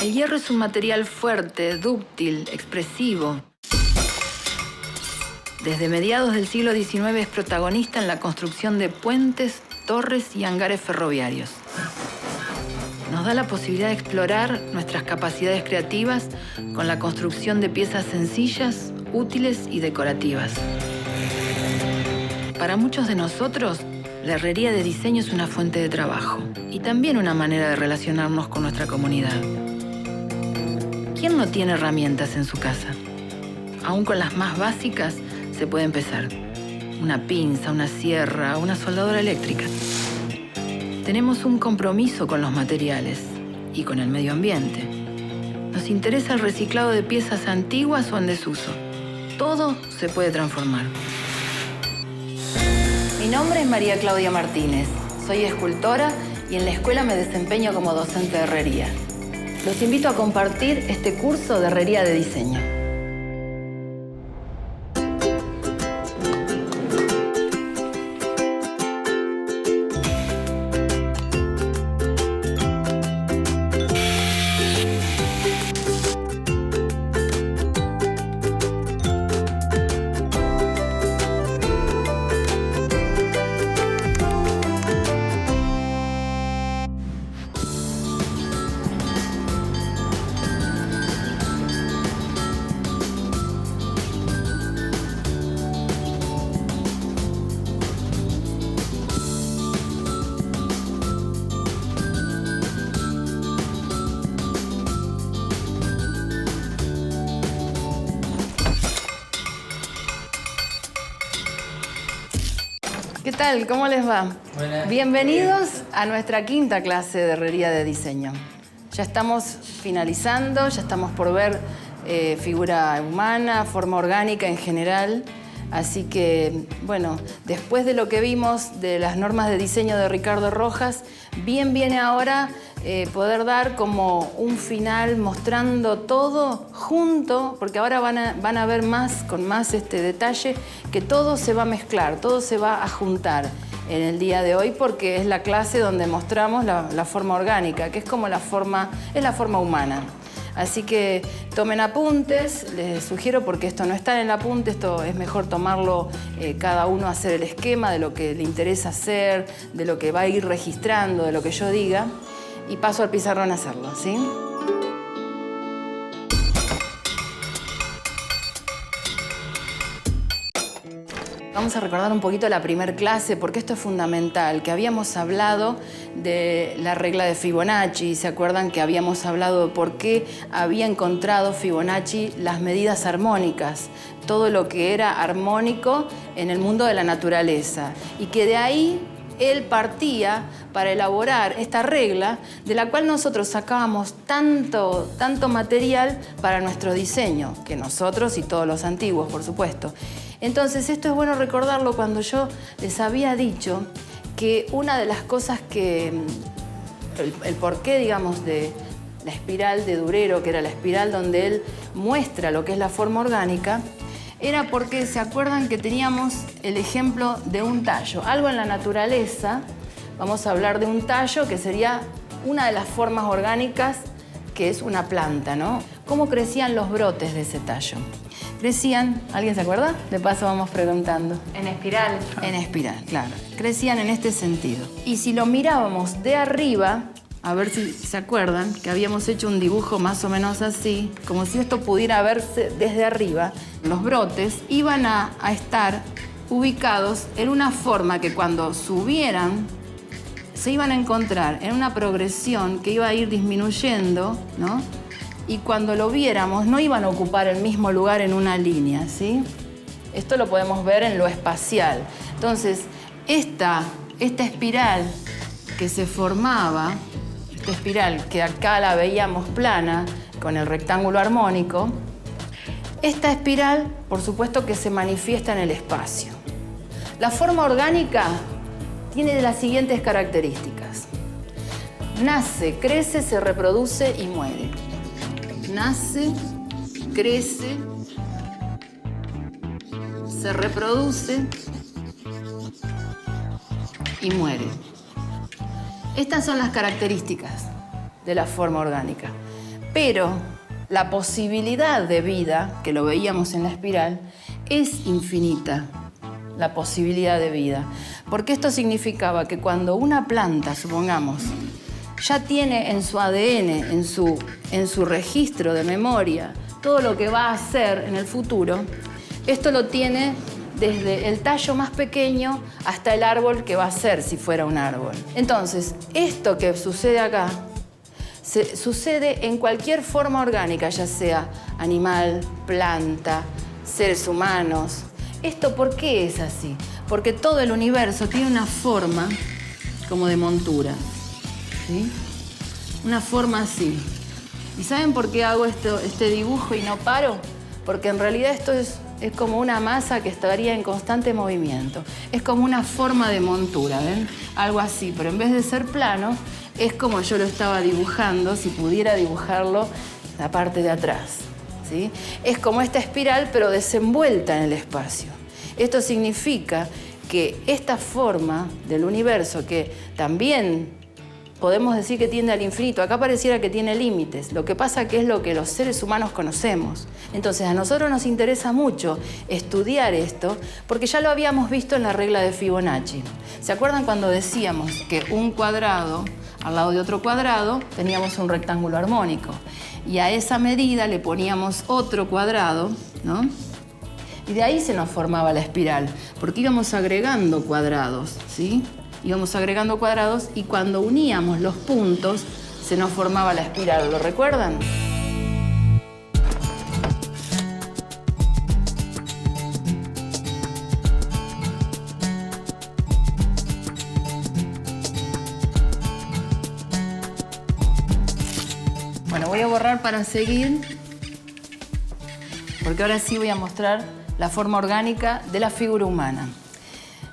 El hierro es un material fuerte, dúctil, expresivo. Desde mediados del siglo XIX es protagonista en la construcción de puentes, torres y hangares ferroviarios. Nos da la posibilidad de explorar nuestras capacidades creativas con la construcción de piezas sencillas, útiles y decorativas. Para muchos de nosotros, la herrería de diseño es una fuente de trabajo y también una manera de relacionarnos con nuestra comunidad. ¿Quién no tiene herramientas en su casa? Aún con las más básicas se puede empezar. Una pinza, una sierra, una soldadora eléctrica. Tenemos un compromiso con los materiales y con el medio ambiente. Nos interesa el reciclado de piezas antiguas o en desuso. Todo se puede transformar. Mi nombre es María Claudia Martínez. Soy escultora y en la escuela me desempeño como docente de herrería. Los invito a compartir este curso de herrería de diseño. ¿Qué tal? ¿Cómo les va? Buenas. Bienvenidos a nuestra quinta clase de herrería de diseño. Ya estamos finalizando, ya estamos por ver figura humana, forma orgánica en general. Así que, bueno, después de lo que vimos de las normas de diseño de Ricardo Rojas, bien viene ahora poder dar como un final mostrando todo junto, porque ahora van a ver más, con más detalle, que todo se va a mezclar, todo se va a juntar en el día de hoy, porque es la clase donde mostramos la forma orgánica, que es como la forma humana. Así que tomen apuntes, les sugiero, porque esto no está en el apunte, esto es mejor tomarlo cada uno, hacer el esquema de lo que le interesa hacer, de lo que va a ir registrando, de lo que yo diga, y paso al pizarrón a hacerlo, ¿sí? Vamos a recordar un poquito la primer clase, porque esto es fundamental, que habíamos hablado de la regla de Fibonacci. ¿Se acuerdan que habíamos hablado de por qué había encontrado Fibonacci las medidas armónicas? Todo lo que era armónico en el mundo de la naturaleza. Y que de ahí él partía para elaborar esta regla, de la cual nosotros sacábamos tanto material para nuestro diseño, que nosotros y todos los antiguos, por supuesto. Entonces, esto es bueno recordarlo cuando yo les había dicho que una de las cosas que... el porqué, digamos, de la espiral de Durero, que era la espiral donde él muestra lo que es la forma orgánica, era porque, ¿se acuerdan que teníamos el ejemplo de un tallo? Algo en la naturaleza, vamos a hablar de un tallo que sería una de las formas orgánicas, que es una planta, ¿no? ¿Cómo crecían los brotes de ese tallo? Crecían, ¿alguien se acuerda? De paso vamos preguntando. En espiral. En espiral, claro. Crecían en este sentido. Y si lo mirábamos de arriba, a ver si se acuerdan, que habíamos hecho un dibujo más o menos así, como si esto pudiera verse desde arriba, los brotes iban a estar ubicados en una forma que cuando subieran, se iban a encontrar en una progresión que iba a ir disminuyendo, ¿no? Y cuando lo viéramos, no iban a ocupar el mismo lugar en una línea, ¿sí? Esto lo podemos ver en lo espacial. Entonces, esta espiral que se formaba, esta espiral que acá la veíamos plana, con el rectángulo armónico, esta espiral, por supuesto, que se manifiesta en el espacio. La forma orgánica tiene las siguientes características. Nace, crece, se reproduce y muere. Nace, crece, se reproduce y muere. Estas son las características de la forma orgánica. Pero la posibilidad de vida, que lo veíamos en la espiral, es infinita. La posibilidad de vida. Porque esto significaba que cuando una planta, supongamos, ya tiene en su ADN, en su registro de memoria, todo lo que va a hacer en el futuro, esto lo tiene desde el tallo más pequeño hasta el árbol que va a ser si fuera un árbol. Entonces, esto que sucede acá, sucede en cualquier forma orgánica, ya sea animal, planta, seres humanos. ¿Esto por qué es así? Porque todo el universo tiene una forma como de montura, ¿sí? Una forma así. ¿Y saben por qué hago este dibujo y no paro? Porque en realidad esto es como una masa que estaría en constante movimiento. Es como una forma de montura, ¿ven? Algo así, pero en vez de ser plano, es como yo lo estaba dibujando, si pudiera dibujarlo, la parte de atrás, ¿sí? Es como esta espiral, pero desenvuelta en el espacio. Esto significa que esta forma del universo, que también podemos decir que tiende al infinito, acá pareciera que tiene límites. Lo que pasa que es lo que los seres humanos conocemos. Entonces a nosotros nos interesa mucho estudiar esto porque ya lo habíamos visto en la regla de Fibonacci. ¿Se acuerdan cuando decíamos que un cuadrado al lado de otro cuadrado teníamos un rectángulo armónico? Y a esa medida le poníamos otro cuadrado, ¿no? Y de ahí se nos formaba la espiral, porque íbamos agregando cuadrados, ¿sí? Íbamos agregando cuadrados y cuando uníamos los puntos se nos formaba la espiral. ¿Lo recuerdan? Bueno, voy a borrar para seguir, porque ahora sí voy a mostrar la forma orgánica de la figura humana.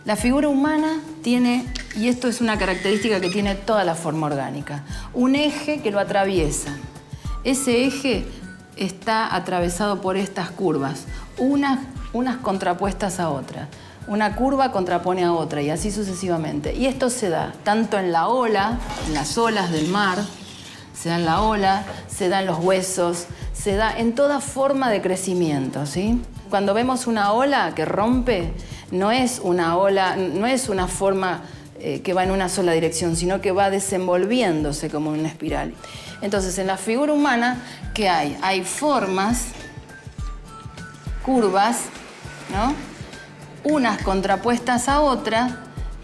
La figura humana tiene, y esto es una característica que tiene toda la forma orgánica, un eje que lo atraviesa. Ese eje está atravesado por estas curvas, unas contrapuestas a otras. Una curva contrapone a otra y así sucesivamente. Y esto se da tanto en la ola, en las olas del mar, se da en la ola, se da en los huesos, se da en toda forma de crecimiento, ¿sí? Cuando vemos una ola que rompe, no es una ola, no es una forma que va en una sola dirección, sino que va desenvolviéndose como una espiral. Entonces, en la figura humana, ¿qué hay? Hay formas, curvas, ¿no? Unas contrapuestas a otras,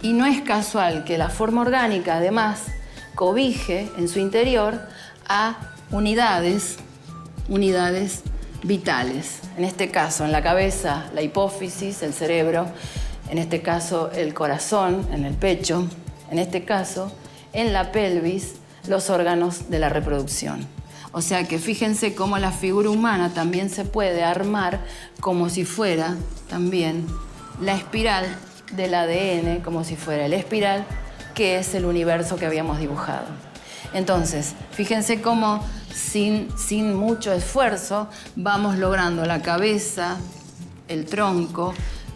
y no es casual que la forma orgánica, además, cobije en su interior a unidades vitales. En este caso, en la cabeza, la hipófisis, el cerebro. En este caso, el corazón, en el pecho. En este caso, en la pelvis, los órganos de la reproducción. O sea que fíjense cómo la figura humana también se puede armar como si fuera también la espiral del ADN, como si fuera la espiral que es el universo que habíamos dibujado. Entonces, fíjense cómo sin mucho esfuerzo vamos logrando la cabeza, el tronco,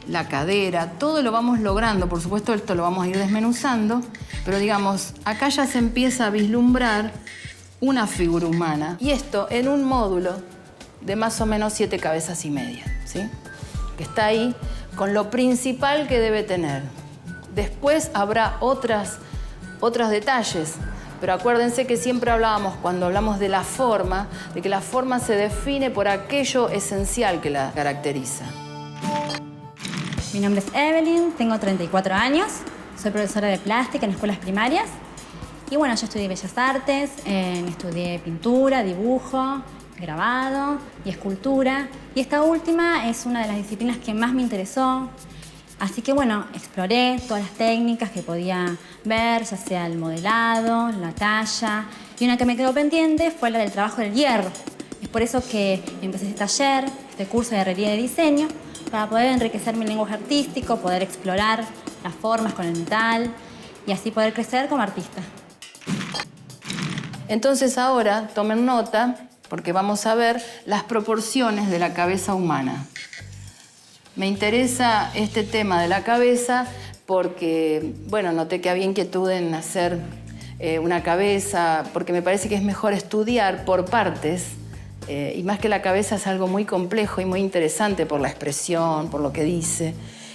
la cadera, todo lo vamos logrando. Por supuesto, esto lo vamos a ir desmenuzando, pero digamos, acá ya se empieza a vislumbrar una figura humana. Y esto en un módulo de más o menos 7 cabezas y media, ¿sí? Que está ahí con lo principal que debe tener. Después habrá otros detalles, pero acuérdense que siempre hablábamos, cuando hablamos de la forma, de que la forma se define por aquello esencial que la caracteriza. Mi nombre es Evelyn, tengo 34 años, soy profesora de plástica en escuelas primarias. Y bueno, yo estudié Bellas Artes, estudié pintura, dibujo, grabado y escultura. Y esta última es una de las disciplinas que más me interesó. Así que bueno, exploré todas las técnicas que podía ver, ya sea el modelado, la talla. Y una que me quedó pendiente fue la del trabajo del hierro. Es por eso que empecé este taller, este curso de herrería y diseño, para poder enriquecer mi lenguaje artístico, poder explorar las formas con el metal y así poder crecer como artista. Entonces ahora tomen nota, porque vamos a ver las proporciones de la cabeza humana. Me interesa este tema de la cabeza porque, bueno, noté que había inquietud en hacer una cabeza, porque me parece que es mejor estudiar por partes, y más que la cabeza es algo muy complejo y muy interesante por la expresión, por lo que dice.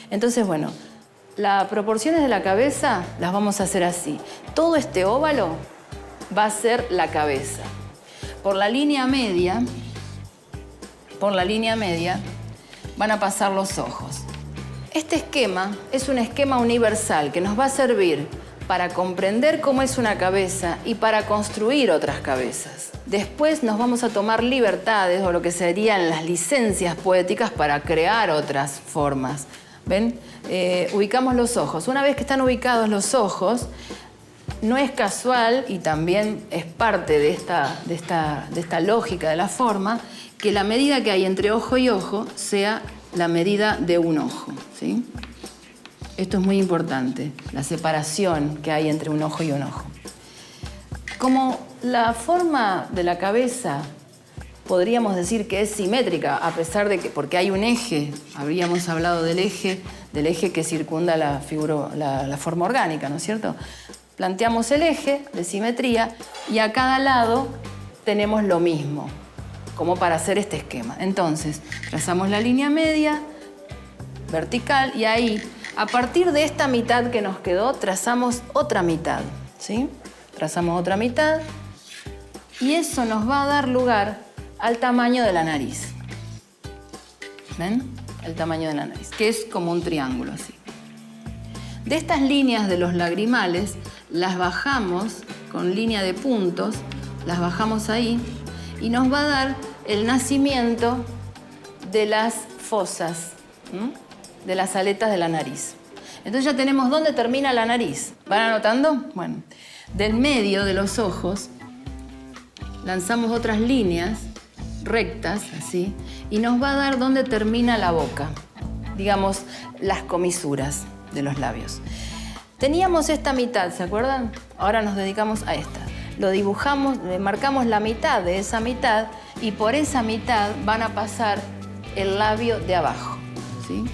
Entonces, bueno, las proporciones de la cabeza las vamos a hacer así. Todo este óvalo va a ser la cabeza. Por la línea media van a pasar los ojos. Este esquema es un esquema universal que nos va a servir para comprender cómo es una cabeza y para construir otras cabezas. Después nos vamos a tomar libertades o lo que serían las licencias poéticas para crear otras formas. ¿Ven? Ubicamos los ojos. Una vez que están ubicados los ojos, no es casual y también es parte de esta lógica de la forma que la medida que hay entre ojo y ojo sea la medida de un ojo, ¿sí? Esto es muy importante, la separación que hay entre un ojo y un ojo. Como la forma de la cabeza podríamos decir que es simétrica, a pesar de que, porque hay un eje, habríamos hablado del eje que circunda la forma orgánica, ¿no es cierto? Planteamos el eje de simetría y a cada lado tenemos lo mismo, como para hacer este esquema. Entonces, trazamos la línea media, vertical, y ahí, a partir de esta mitad que nos quedó, trazamos otra mitad, ¿sí? Trazamos otra mitad y eso nos va a dar lugar al tamaño de la nariz. ¿Ven? El tamaño de la nariz, que es como un triángulo así. De estas líneas de los lagrimales, las bajamos con línea de puntos, las bajamos ahí y nos va a dar el nacimiento de las fosas, de las aletas de la nariz. Entonces ya tenemos dónde termina la nariz. ¿Van anotando? Bueno, del medio de los ojos lanzamos otras líneas rectas, así, y nos va a dar dónde termina la boca, digamos, las comisuras de los labios. Teníamos esta mitad, ¿se acuerdan? Ahora nos dedicamos a esta. Lo dibujamos, marcamos la mitad de esa mitad y por esa mitad van a pasar el labio de abajo, ¿sí?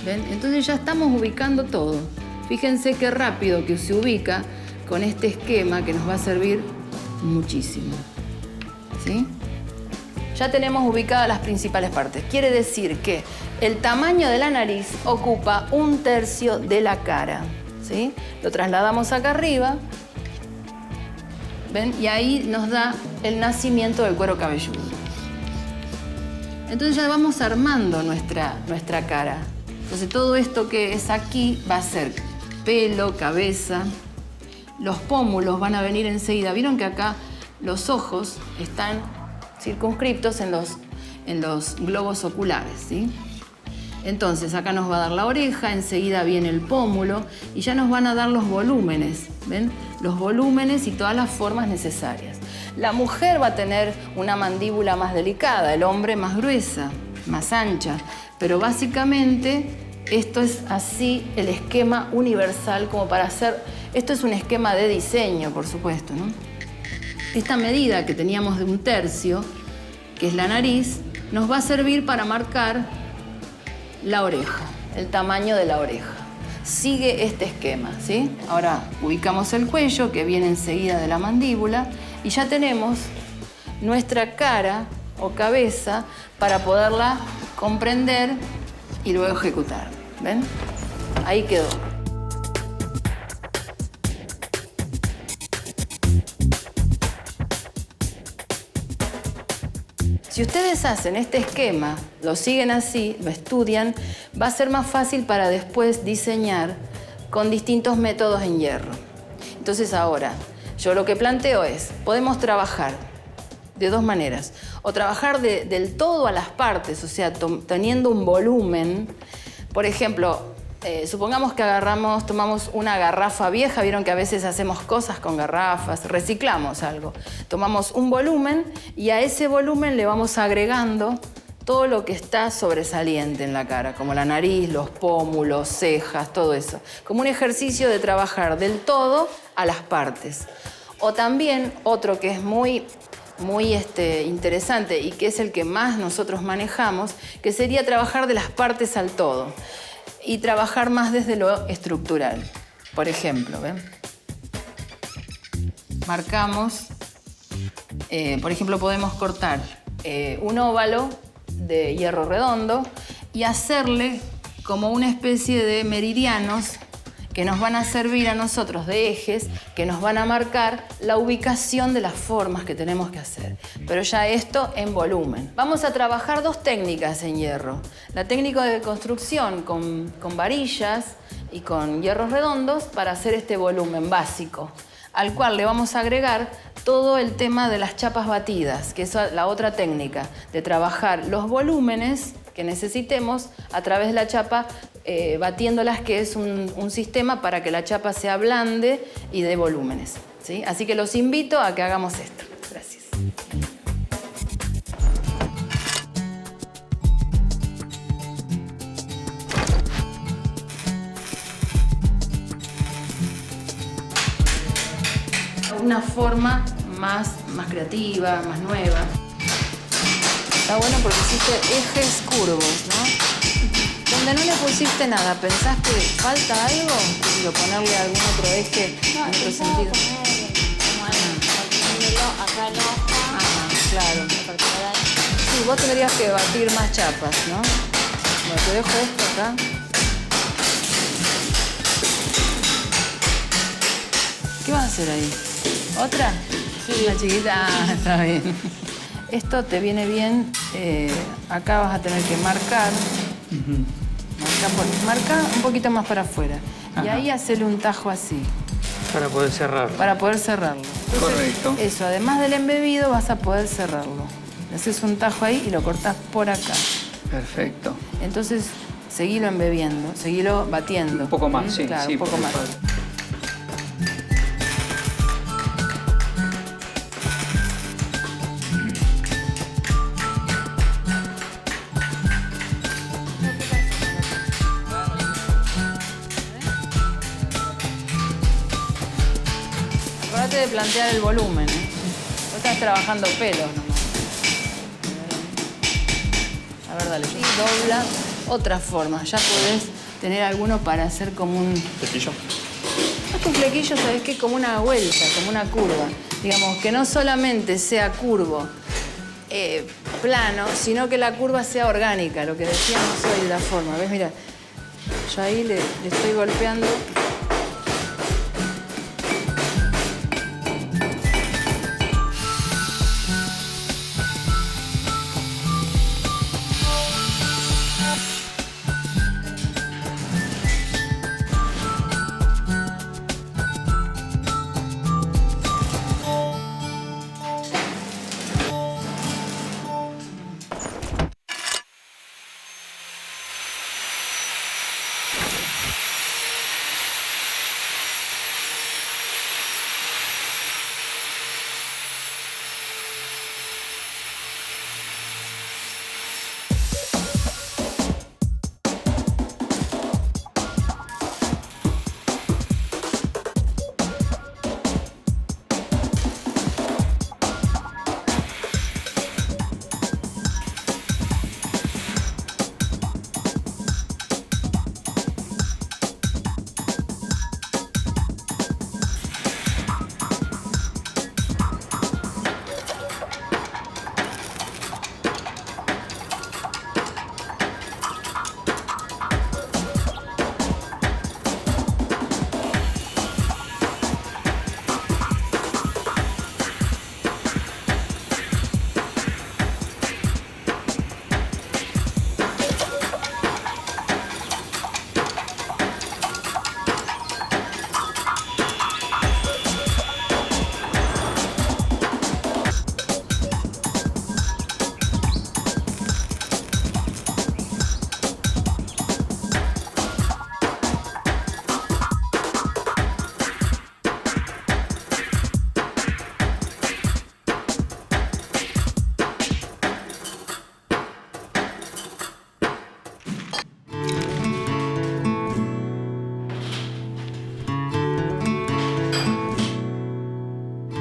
¿Ven? Entonces ya estamos ubicando todo. Fíjense qué rápido que se ubica con este esquema que nos va a servir muchísimo, ¿sí? Ya tenemos ubicadas las principales partes. Quiere decir que el tamaño de la nariz ocupa 1/3 de la cara, ¿sí? Lo trasladamos acá arriba, ¿ven? Y ahí nos da el nacimiento del cuero cabelludo. Entonces ya vamos armando nuestra cara. Entonces todo esto que es aquí va a ser pelo, cabeza. Los pómulos van a venir enseguida. Vieron que acá los ojos están circunscriptos en los globos oculares, ¿sí? Entonces acá nos va a dar la oreja, enseguida viene el pómulo y ya nos van a dar los volúmenes, ¿ven? Los volúmenes y todas las formas necesarias. La mujer va a tener una mandíbula más delicada, el hombre más gruesa, más ancha, pero básicamente esto es así el esquema universal como para hacer... Esto es un esquema de diseño, por supuesto, ¿no? Esta medida que teníamos de 1/3, que es la nariz, nos va a servir para marcar la oreja, el tamaño de la oreja. Sigue este esquema, ¿sí? Ahora ubicamos el cuello, que viene enseguida de la mandíbula, y ya tenemos nuestra cara o cabeza para poderla comprender y luego ejecutar. ¿Ven? Ahí quedó. Si ustedes hacen este esquema, lo siguen así, lo estudian, va a ser más fácil para después diseñar con distintos métodos en hierro. Entonces ahora, yo lo que planteo es, podemos trabajar de dos maneras. O trabajar del todo a las partes, o sea, teniendo un volumen. Por ejemplo, supongamos que tomamos una garrafa vieja, vieron que a veces hacemos cosas con garrafas, reciclamos algo. Tomamos un volumen y a ese volumen le vamos agregando todo lo que está sobresaliente en la cara, como la nariz, los pómulos, cejas, todo eso. Como un ejercicio de trabajar del todo a las partes. O también otro que es muy interesante y que es el que más nosotros manejamos, que sería trabajar de las partes al todo. Y trabajar más desde lo estructural. Por ejemplo, ¿ven? marcamos. Por ejemplo, podemos cortar un óvalo de hierro redondo y hacerle como una especie de meridianos que nos van a servir a nosotros de ejes, que nos van a marcar la ubicación de las formas que tenemos que hacer. Pero ya esto en volumen. Vamos a trabajar dos técnicas en hierro. La técnica de construcción con varillas y con hierros redondos para hacer este volumen básico, al cual le vamos a agregar todo el tema de las chapas batidas, que es la otra técnica, de trabajar los volúmenes que necesitemos a través de la chapa, batiéndolas, que es un sistema para que la chapa se ablande y dé volúmenes, ¿sí? Así que los invito a que hagamos esto. Gracias. Una forma más creativa, más nueva. Está bueno porque hiciste ejes curvos, ¿no? Donde no le pusiste nada, ¿pensás que falta algo? ¿O ponerle algún otro eje en otro sentido? Acá no. Claro. Sí, vos tendrías que batir más chapas, ¿no? Bueno, te dejo esto acá. ¿Qué vas a hacer ahí? ¿Otra? Sí. Una chiquita. Ah, está bien. Esto te viene bien. Acá vas a tener que marcar. Marca un poquito más para afuera. Ajá. Y ahí hacerle un tajo así. Para poder cerrarlo. Para poder cerrarlo. Entonces, correcto. Eso, además del embebido, vas a poder cerrarlo. Le haces un tajo ahí y lo cortás por acá. Perfecto. Entonces, seguilo embebiendo, seguilo batiendo. Un poco más, sí. Claro, sí, un poco más. Acordate de plantear el volumen, ¿eh? Vos estás trabajando pelos nomás. A ver, dale. Y dobla otra forma. Ya podés tener alguno para hacer como un... ¿Flequillo? Más que un flequillo, ¿sabés qué? Como una vuelta, como una curva. Digamos, que no solamente sea curvo, plano, sino que la curva sea orgánica, lo que decíamos hoy de la forma. ¿Ves? Mira, yo ahí le estoy golpeando.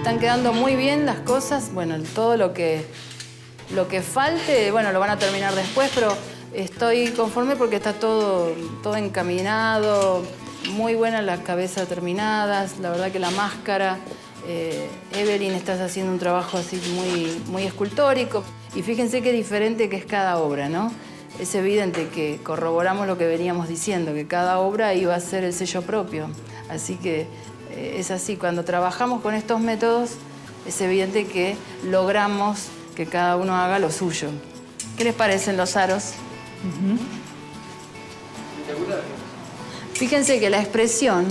Están quedando muy bien las cosas. Bueno, todo lo que falte, bueno, lo van a terminar después, pero estoy conforme porque está todo encaminado. Muy buenas las cabezas terminadas. La verdad que la máscara Evelyn, estás haciendo un trabajo así muy escultórico. Y fíjense qué diferente que es cada obra, ¿no? Es evidente que corroboramos lo que veníamos diciendo, que cada obra iba a ser el sello propio. Así que es así, cuando trabajamos con estos métodos, es evidente que logramos que cada uno haga lo suyo. ¿Qué les parecen los aros? Fíjense que la expresión,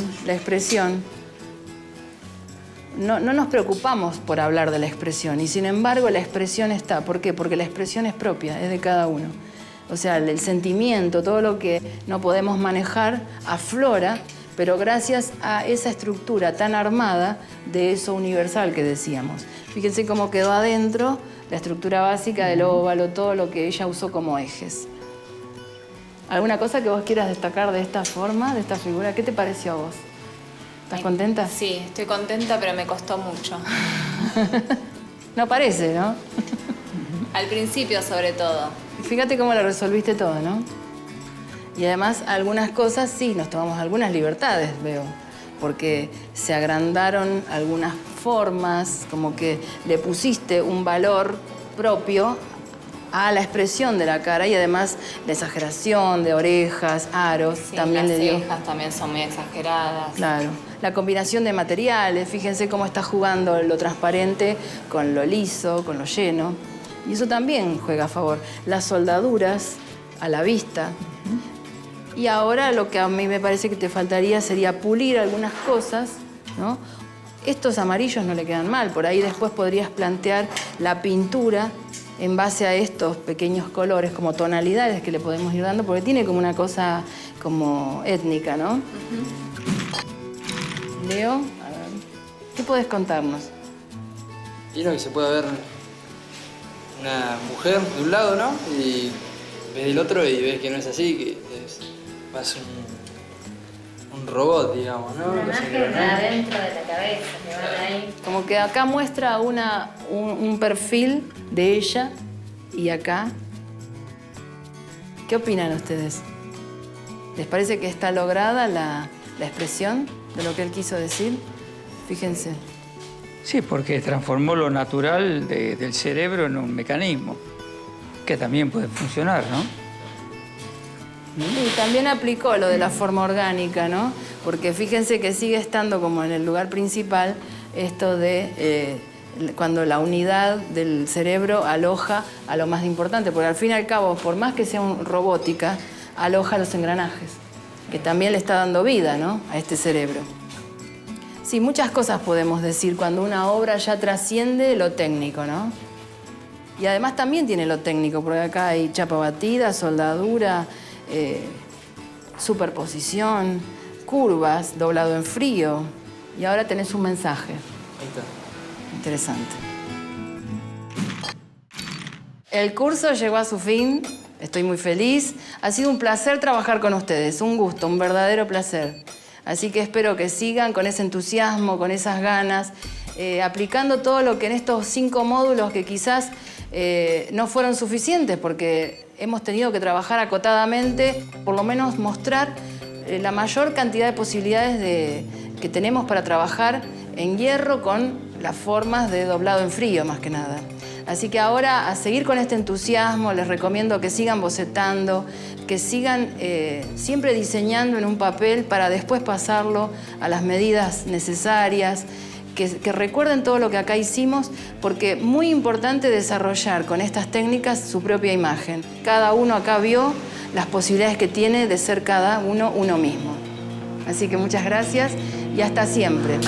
no nos preocupamos por hablar de la expresión y sin embargo la expresión está. ¿Por qué? Porque la expresión es propia, es de cada uno. O sea, el sentimiento, todo lo que no podemos manejar, aflora, pero gracias a esa estructura tan armada de eso universal que decíamos. Fíjense cómo quedó adentro la estructura básica del óvalo, todo lo que ella usó como ejes. ¿Alguna cosa que vos quieras destacar de esta forma, de esta figura? ¿Qué te pareció a vos? ¿Estás contenta? Sí, estoy contenta, pero me costó mucho. No parece, ¿no? Al principio, sobre todo. Fíjate cómo lo resolviste todo, ¿no? Y además, algunas cosas sí, nos tomamos algunas libertades, veo. Porque se agrandaron algunas formas, como que le pusiste un valor propio a la expresión de la cara y además la exageración de orejas, aros, Sí, también las le dio. cejas también son muy exageradas. Claro. La combinación de materiales, fíjense cómo está jugando lo transparente con lo liso, con lo lleno. Y eso también juega a favor. Las soldaduras a la vista. Y ahora lo que a mí me parece que te faltaría sería pulir algunas cosas, ¿no? Estos amarillos no le quedan mal. Por ahí después podrías plantear la pintura en base a estos pequeños colores, como tonalidades que le podemos ir dando, porque tiene como una cosa como étnica, ¿no? Leo, a ver, ¿qué podés contarnos? Y no, que se puede ver una mujer de un lado, ¿no? Y ves del otro y ves que no es así, que es más un robot, digamos, ¿no? adentro de la cabeza, que van ahí. Como que acá muestra un perfil de ella y acá. ¿Qué opinan ustedes? ¿Les parece que está lograda la expresión de lo que él quiso decir? Fíjense. Sí, porque transformó lo natural del cerebro en un mecanismo que también puede funcionar, ¿no? Y también aplicó lo de la forma orgánica, ¿no? Porque fíjense que sigue estando como en el lugar principal esto de cuando la unidad del cerebro aloja a lo más importante, porque al fin y al cabo, por más que sea robótica, aloja los engranajes, que también le está dando vida, ¿no? A este cerebro. Sí, muchas cosas podemos decir cuando una obra ya trasciende lo técnico, ¿no? Y además también tiene lo técnico, porque acá hay chapa batida, soldadura, superposición, curvas, doblado en frío. Y ahora tenés un mensaje. Ahí está. Interesante. El curso llegó a su fin. Estoy muy feliz. Ha sido un placer trabajar con ustedes. Un gusto, un verdadero placer. Así que espero que sigan con ese entusiasmo, con esas ganas, aplicando todo lo que en estos 5 módulos que quizás no fueron suficientes porque hemos tenido que trabajar acotadamente, por lo menos mostrar la mayor cantidad de posibilidades que tenemos para trabajar en hierro con las formas de doblado en frío, más que nada. Así que ahora, a seguir con este entusiasmo, les recomiendo que sigan bocetando, que sigan siempre diseñando en un papel para después pasarlo a las medidas necesarias, que recuerden todo lo que acá hicimos, porque es muy importante desarrollar con estas técnicas su propia imagen. Cada uno acá vio las posibilidades que tiene de ser cada uno mismo. Así que muchas gracias y hasta siempre.